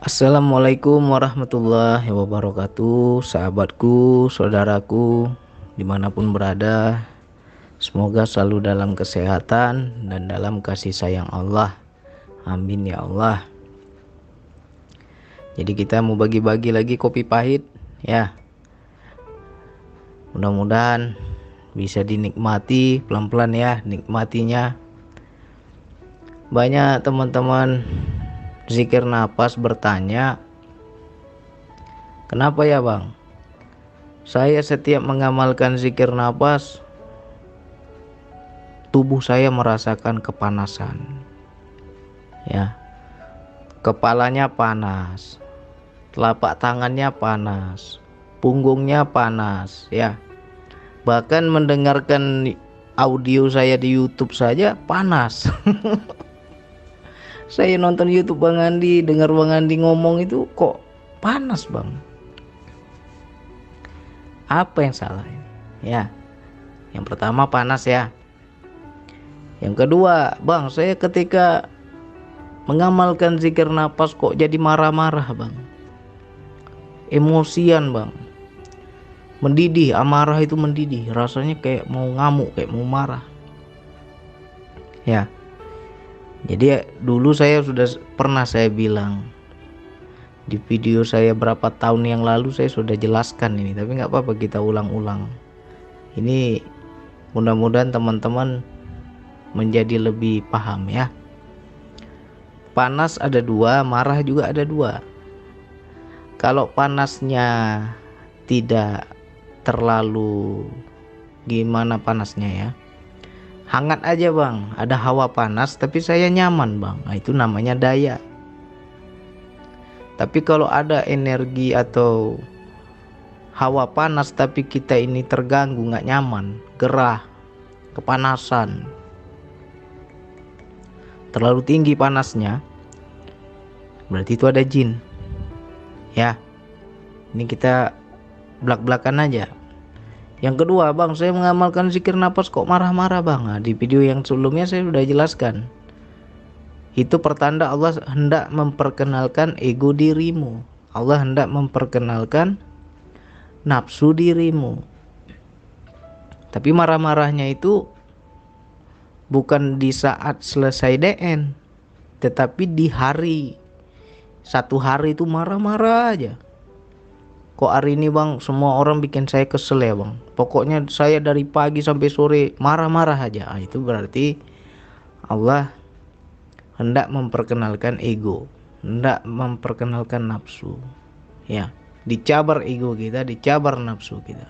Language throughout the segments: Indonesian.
Assalamualaikum warahmatullahi wabarakatuh, sahabatku, saudaraku, dimanapun berada. Semoga selalu dalam kesehatan dan dalam kasih sayang Allah. Amin ya Allah. Jadi kita mau bagi-bagi lagi kopi pahit ya. Mudah-mudahan bisa dinikmati pelan-pelan ya, nikmatinya. Banyak teman-teman zikir nafas bertanya, kenapa ya bang? Saya setiap mengamalkan zikir nafas, tubuh saya merasakan kepanasan. Ya, kepalanya panas, telapak tangannya panas, punggungnya panas, ya. Bahkan mendengarkan audio saya di YouTube saja panas. Saya nonton YouTube Bang Andi, dengar Bang Andi ngomong itu kok panas bang. Apa yang salah? Ya, yang pertama panas ya. Yang kedua, bang, saya ketika mengamalkan zikir nafas kok jadi marah-marah bang. Emosian bang. Mendidih, amarah itu mendidih. Rasanya kayak mau ngamuk, kayak mau marah. Ya. Jadi dulu saya sudah pernah saya bilang di video saya berapa tahun yang lalu, saya sudah jelaskan ini, tapi nggak apa-apa kita ulang-ulang. Ini mudah-mudahan teman-teman menjadi lebih paham ya. Panas ada dua, marah juga ada dua. Kalau panasnya tidak terlalu gimana panasnya ya, hangat aja bang, ada hawa panas tapi saya nyaman bang, nah, itu namanya daya. Tapi kalau ada energi atau hawa panas tapi kita ini terganggu, nggak nyaman, gerah, kepanasan, terlalu tinggi panasnya, berarti itu ada jin ya. Ini kita belak-belakan aja. Yang kedua bang, saya mengamalkan zikir nafas kok marah-marah bang. Nah, di video yang sebelumnya saya sudah jelaskan, itu pertanda Allah hendak memperkenalkan ego dirimu. Allah hendak memperkenalkan nafsu dirimu. Tapi marah-marahnya itu bukan di saat selesai DN, tetapi di hari. Satu hari itu marah-marah aja. Kok hari ini bang semua orang bikin saya kesel ya bang. Pokoknya saya dari pagi sampai sore marah-marah aja. Nah, itu berarti Allah hendak memperkenalkan ego, hendak memperkenalkan nafsu. Ya, dicabar ego kita, dicabar nafsu kita.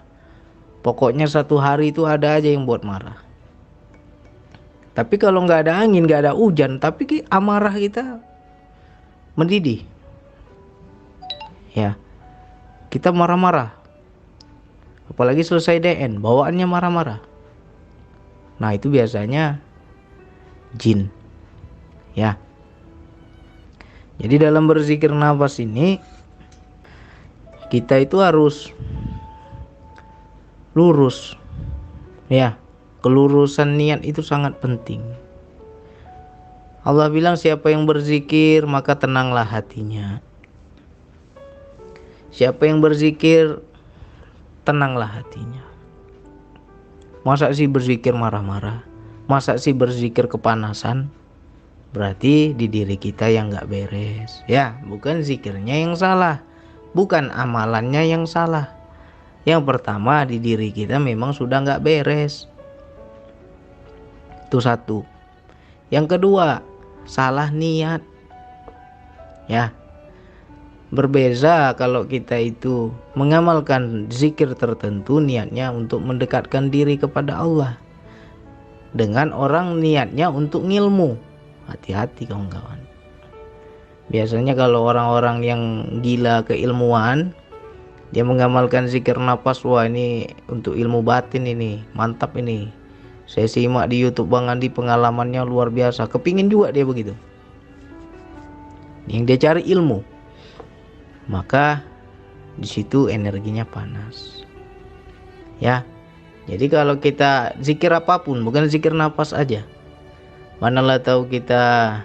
Pokoknya satu hari itu ada aja yang buat marah. Tapi kalau nggak ada angin, nggak ada hujan, tapi amarah kita mendidih. Ya, kita marah-marah. Apalagi selesai DN, bawaannya marah-marah. Nah, itu biasanya jin. Ya. Jadi dalam berzikir nafas ini kita itu harus lurus. Ya. Kelurusan niat itu sangat penting. Allah bilang siapa yang berzikir maka tenanglah hatinya. Siapa yang berzikir tenanglah hatinya. Masa sih berzikir marah-marah? Masa sih berzikir kepanasan? Berarti di diri kita yang gak beres. Ya, bukan zikirnya yang salah, bukan amalannya yang salah. Yang pertama, di diri kita memang sudah gak beres. Itu satu. Yang kedua, salah niat. Ya, berbeza kalau kita itu mengamalkan zikir tertentu niatnya untuk mendekatkan diri kepada Allah, dengan orang niatnya untuk ngilmu. Hati-hati kawan-kawan. Biasanya kalau orang-orang yang gila keilmuan, dia mengamalkan zikir nafas, wah ini untuk ilmu batin, ini mantap ini. Saya simak di YouTube Bang Andi, pengalamannya luar biasa. Kepingin juga dia begitu. Yang dia cari ilmu, maka di situ energinya panas. Ya. Jadi kalau kita zikir apapun, bukan zikir nafas aja. Manalah tahu kita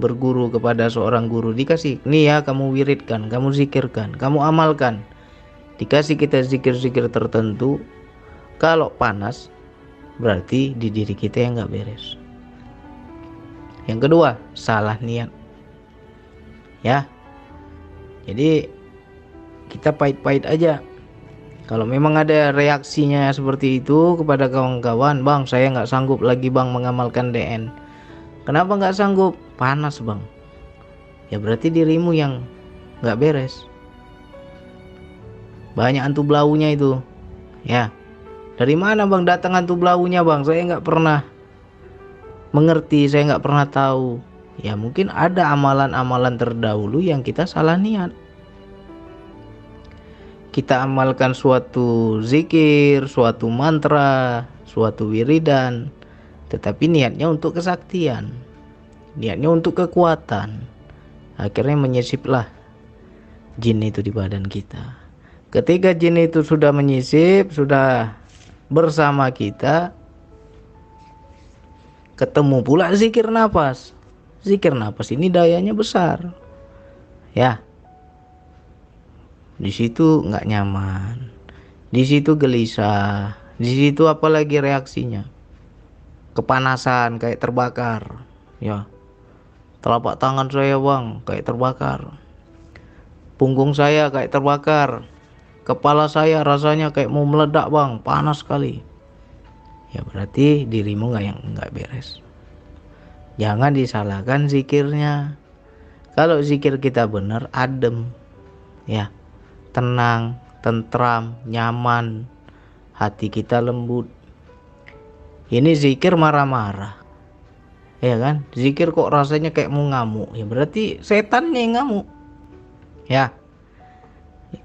berguru kepada seorang guru, dikasih nih ya, kamu wiridkan, kamu zikirkan, kamu amalkan, dikasih kita zikir-zikir tertentu. Kalau panas berarti di diri kita yang nggak beres. Yang kedua, salah niat, ya. Jadi kita pahit-pahit aja. Kalau memang ada reaksinya seperti itu kepada kawan-kawan, bang saya nggak sanggup lagi bang mengamalkan DN. Kenapa nggak sanggup? Panas bang. Ya berarti dirimu yang nggak beres. Banyak hantu belaunya itu. Ya, dari mana bang datang hantu belaunya bang? Saya nggak pernah mengerti, saya nggak pernah tahu. Ya mungkin ada amalan-amalan terdahulu yang kita salah niat. Kita amalkan suatu zikir, suatu mantra, suatu wiridan, tetapi niatnya untuk kesaktian, niatnya untuk kekuatan. Akhirnya menyisiplah jin itu di badan kita. Ketika jin itu sudah menyisip, sudah bersama kita, ketemu pula zikir nafas. Zikir nafas ini dayanya besar, ya. Di situ nggak nyaman, di situ gelisah, di situ apalagi reaksinya, kepanasan kayak terbakar, ya. Telapak tangan saya bang kayak terbakar, punggung saya kayak terbakar, kepala saya rasanya kayak mau meledak bang, panas sekali. Ya berarti dirimu nggak beres. Jangan disalahkan zikirnya. Kalau zikir kita benar, adem, ya, tenang, tentram, nyaman, hati kita lembut. Ini zikir marah-marah, ya kan? Zikir kok rasanya kayak mau ngamuk, ya berarti setannya yang ngamuk, ya.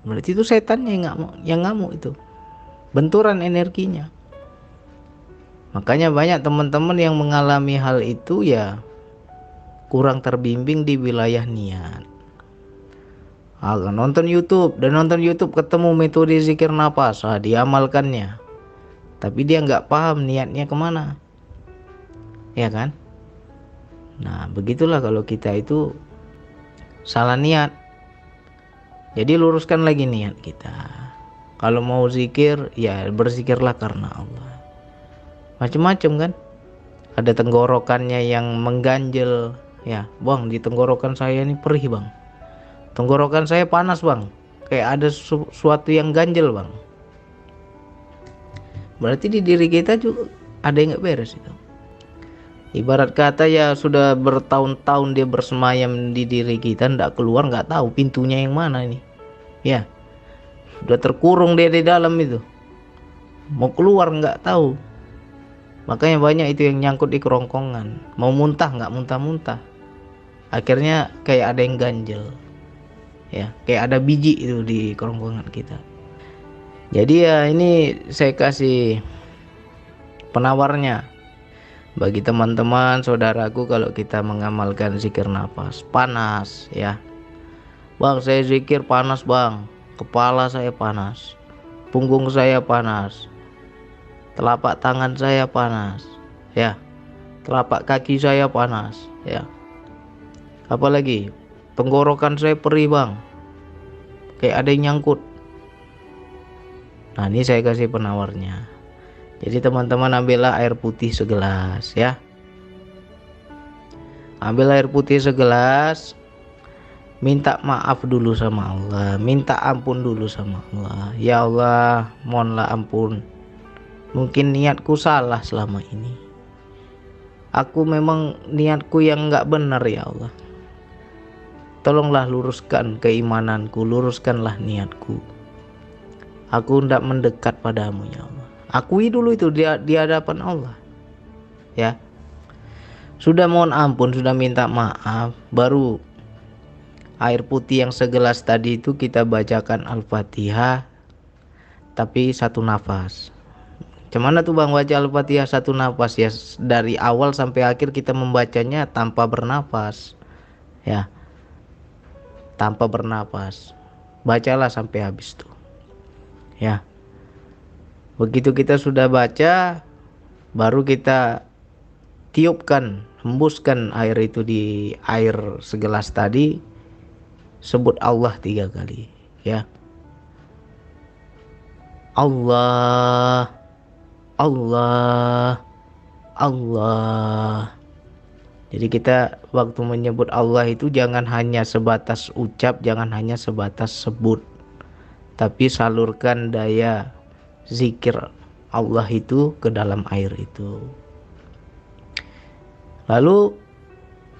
Berarti itu setannya yang ngamuk itu, benturan energinya. Makanya banyak teman-teman yang mengalami hal itu ya kurang terbimbing di wilayah niat. Nonton YouTube ketemu metode zikir nafas, diamalkannya, tapi dia nggak paham niatnya kemana, ya kan? Nah begitulah kalau kita itu salah niat. Jadi luruskan lagi niat kita. Kalau mau zikir ya berzikirlah karena Allah. Macam-macam kan, ada tenggorokannya yang mengganjel, ya bang di tenggorokan saya ini perih bang, tenggorokan saya panas bang, kayak ada sesuatu yang ganjel bang. Berarti di diri kita juga ada yang gak beres itu. Ibarat kata ya sudah bertahun-tahun dia bersemayam di diri kita, ndak keluar, nggak tahu pintunya yang mana ini, ya. Sudah terkurung dia di dalam itu, mau keluar nggak tahu. Makanya banyak itu yang nyangkut di kerongkongan, mau muntah nggak muntah-muntah, akhirnya kayak ada yang ganjel, ya, kayak ada biji itu di kerongkongan kita. Jadi ya ini saya kasih penawarnya bagi teman-teman saudaraku. Kalau kita mengamalkan zikir nafas, panas ya bang, saya zikir panas bang, kepala saya panas, punggung saya panas, telapak tangan saya panas, ya, telapak kaki saya panas, ya, apalagi tenggorokan saya perih bang, kayak ada yang nyangkut. Nah ini saya kasih penawarnya. Jadi teman-teman ambillah air putih segelas, ya, ambil air putih segelas, minta maaf dulu sama Allah, minta ampun dulu sama Allah. Ya Allah, mohonlah ampun, mungkin niatku salah selama ini, aku memang niatku yang nggak benar ya Allah. Tolonglah luruskan keimananku, luruskanlah niatku. Aku hendak mendekat padamu ya Allah. Akui dulu itu di hadapan Allah, ya. Sudah mohon ampun, sudah minta maaf, baru air putih yang segelas tadi itu kita bacakan Al-Fatihah, tapi satu nafas. Cuman tuh bang baca Al-Fatihah satu nafas, ya dari awal sampai akhir kita membacanya tanpa bernafas, ya, tanpa bernafas. Bacalah sampai habis tuh, ya. Begitu kita sudah baca, baru kita tiupkan hembuskan air itu di air segelas tadi, sebut Allah 3 kali, ya. Allah, Allah, Allah. Jadi kita waktu menyebut Allah itu jangan hanya sebatas ucap, jangan hanya sebatas sebut, tapi salurkan daya zikir Allah itu ke dalam air itu. Lalu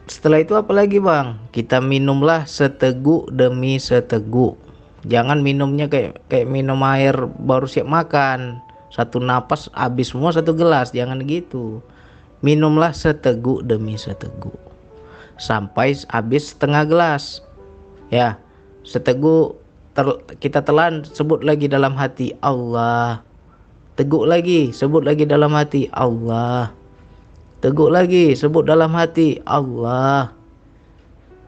setelah itu apa lagi bang? Kita minumlah seteguk demi seteguk. Jangan minumnya kayak minum air baru siap makan. Satu napas habis semua satu gelas. Jangan gitu. Minumlah seteguk demi seteguk sampai habis setengah gelas. Ya, seteguk kita telan, sebut lagi dalam hati Allah. Teguk lagi, sebut lagi dalam hati Allah. Teguk lagi, sebut dalam hati Allah.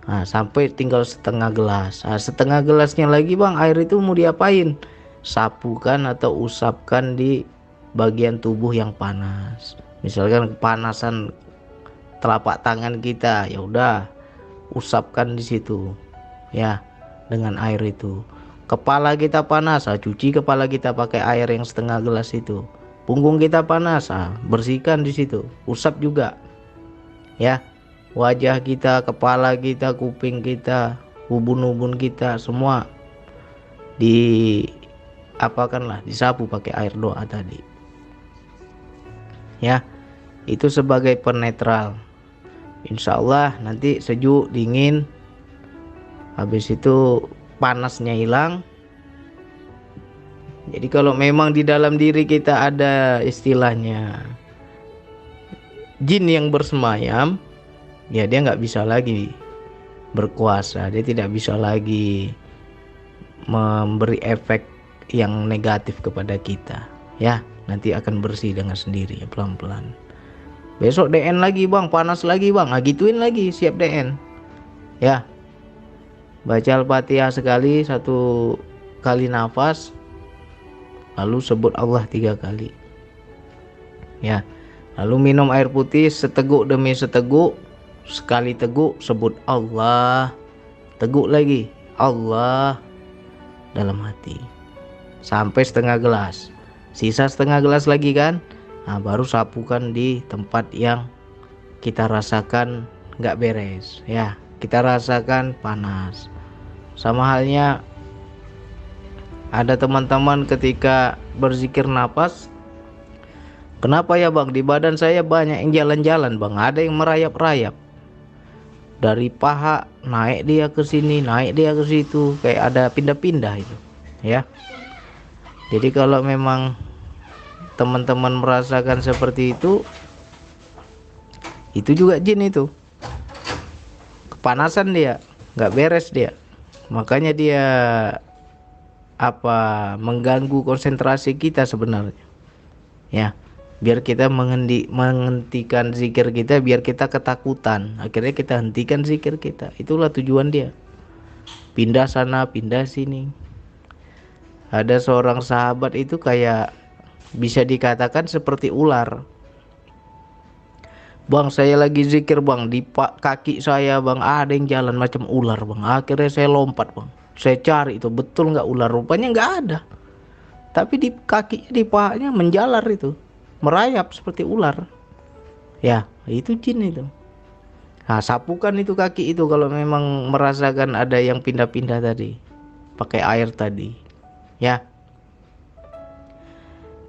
Nah, sampai tinggal setengah gelas. Nah, setengah gelasnya lagi bang, air itu mau diapain? Sapukan atau usapkan di bagian tubuh yang panas. Misalkan kepanasan telapak tangan kita, ya udah usapkan di situ, ya, dengan air itu. Kepala kita panas, cuci kepala kita pakai air yang setengah gelas itu. Punggung kita panas, bersihkan di situ, usap juga, ya. Wajah kita, kepala kita, kuping kita, ubun-ubun kita, semua diapakanlah, disapu pakai air doa tadi, ya. Itu sebagai penetral. Insya Allah nanti sejuk, dingin, habis itu panasnya hilang. Jadi kalau memang di dalam diri kita ada istilahnya jin yang bersemayam, ya dia nggak bisa lagi berkuasa, dia tidak bisa lagi memberi efek yang negatif kepada kita, ya. Nanti akan bersih dengan sendiri, ya, pelan-pelan. Besok DN lagi bang, panas lagi bang, gituin lagi, siap DN, ya. Baca Al-Fatihah sekali, 1 kali nafas, lalu sebut Allah 3 kali, ya. Lalu minum air putih seteguk demi seteguk. Sekali teguk sebut Allah, teguk lagi Allah dalam hati sampai setengah gelas. Sisa setengah gelas lagi kan. Nah, baru sapukan di tempat yang kita rasakan nggak beres, ya. Kita rasakan panas. Sama halnya ada teman-teman ketika berzikir napas, kenapa ya bang, di badan saya banyak yang jalan-jalan bang, ada yang merayap-rayap. Dari paha naik dia ke sini, naik dia ke situ, kayak ada pindah-pindah itu, ya. Jadi kalau memang teman-teman merasakan seperti itu juga jin itu. Kepanasan dia, nggak beres dia. Makanya dia mengganggu konsentrasi kita sebenarnya, ya. Biar kita menghentikan zikir kita, biar kita ketakutan, akhirnya kita hentikan zikir kita. Itulah tujuan dia. Pindah sana, pindah sini. Ada seorang sahabat itu kayak bisa dikatakan seperti ular. Bang, saya lagi zikir bang, di kaki saya bang ada yang jalan macam ular bang. Akhirnya saya lompat bang, saya cari itu betul nggak ular, rupanya nggak ada. Tapi di kakinya, di pahanya menjalar itu, merayap seperti ular, ya. Itu jin itu. Nah, sapukan itu kaki itu kalau memang merasakan ada yang pindah-pindah tadi, pakai air tadi, ya.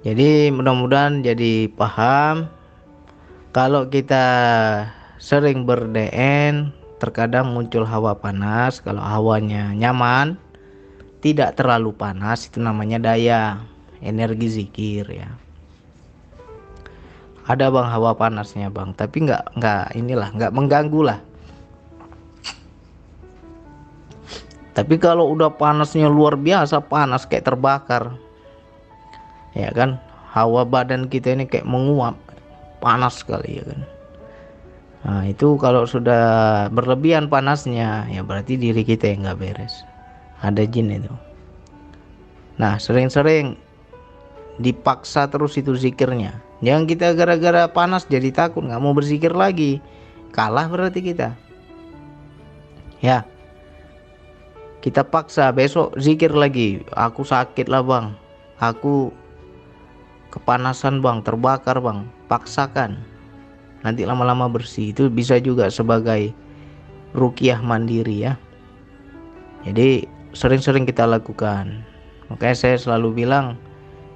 Jadi mudah-mudahan jadi paham. Kalau kita sering ber-DN, terkadang muncul hawa panas. Kalau hawanya nyaman, tidak terlalu panas, itu namanya daya energi zikir, ya. Ada bang hawa panasnya bang, tapi nggak mengganggu lah. Tapi kalau udah panasnya luar biasa, panas kayak terbakar, ya kan, hawa badan kita ini kayak menguap, panas sekali, ya kan. Nah itu kalau sudah berlebihan panasnya, ya berarti diri kita yang nggak beres, ada jin itu. Nah sering-sering dipaksa terus itu zikirnya. Jangan kita gara-gara panas jadi takut nggak mau berzikir lagi. kalah berarti kita. Ya, kita paksa besok zikir lagi. Aku sakit lah bang, aku kepanasan bang, terbakar bang. Paksakan, nanti lama-lama bersih. Itu bisa juga sebagai ruqyah mandiri ya. Jadi sering-sering kita lakukan. Makanya saya selalu bilang,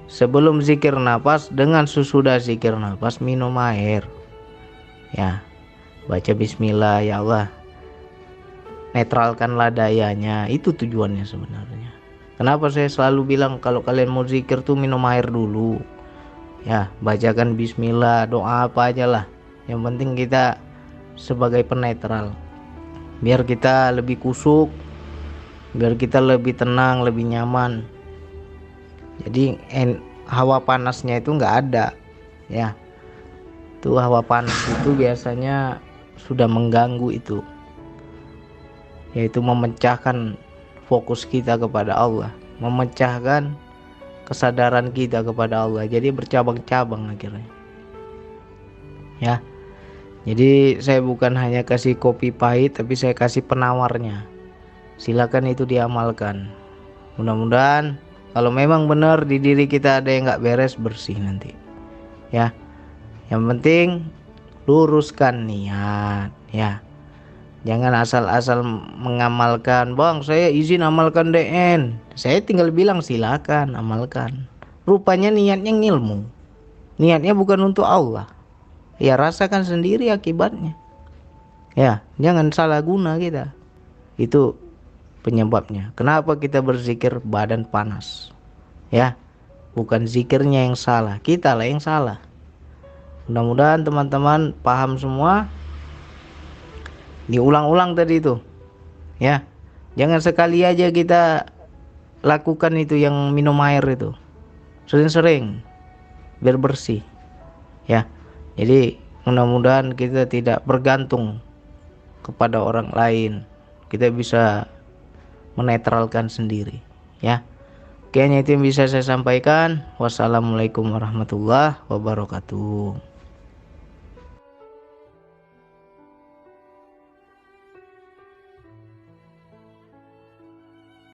sebelum zikir nafas dengan sesudah zikir nafas minum air. Ya, baca bismillah, ya Allah, netralkanlah dayanya. Itu tujuannya sebenarnya. Kenapa saya selalu bilang kalau kalian mau zikir tuh minum air dulu. Ya, bacakan bismillah, doa apa aja lah. Yang penting kita sebagai penetral. Biar kita lebih kusuk, biar kita lebih tenang, lebih nyaman. Jadi hawa panasnya itu nggak ada. Ya, itu hawa panas itu biasanya sudah mengganggu itu, yaitu memecahkan fokus kita kepada Allah, memecahkan kesadaran kita kepada Allah. Jadi bercabang-cabang akhirnya. Ya. Jadi saya bukan hanya kasih kopi pahit, tapi saya kasih penawarnya. Silakan itu diamalkan. Mudah-mudahan kalau memang benar di diri kita ada yang nggak beres, bersih nanti. Ya. Yang penting luruskan niat. Ya. Jangan asal-asal mengamalkan, bang saya izin amalkan DN. Saya tinggal bilang silakan amalkan. Rupanya niatnya ngilmu. Niatnya bukan untuk Allah. Ya rasakan sendiri akibatnya. Ya, jangan salah guna kita. Itu penyebabnya. Kenapa kita berzikir badan panas? Ya, bukan zikirnya yang salah, kita lah yang salah. Mudah-mudahan teman-teman paham semua. Diulang-ulang tadi itu. Ya. Jangan sekali aja kita lakukan itu yang minum air itu. Sering-sering biar bersih. Ya. Jadi mudah-mudahan kita tidak bergantung kepada orang lain. Kita bisa menetralkan sendiri, ya. Kayaknya itu yang bisa saya sampaikan. Wassalamualaikum warahmatullahi wabarakatuh.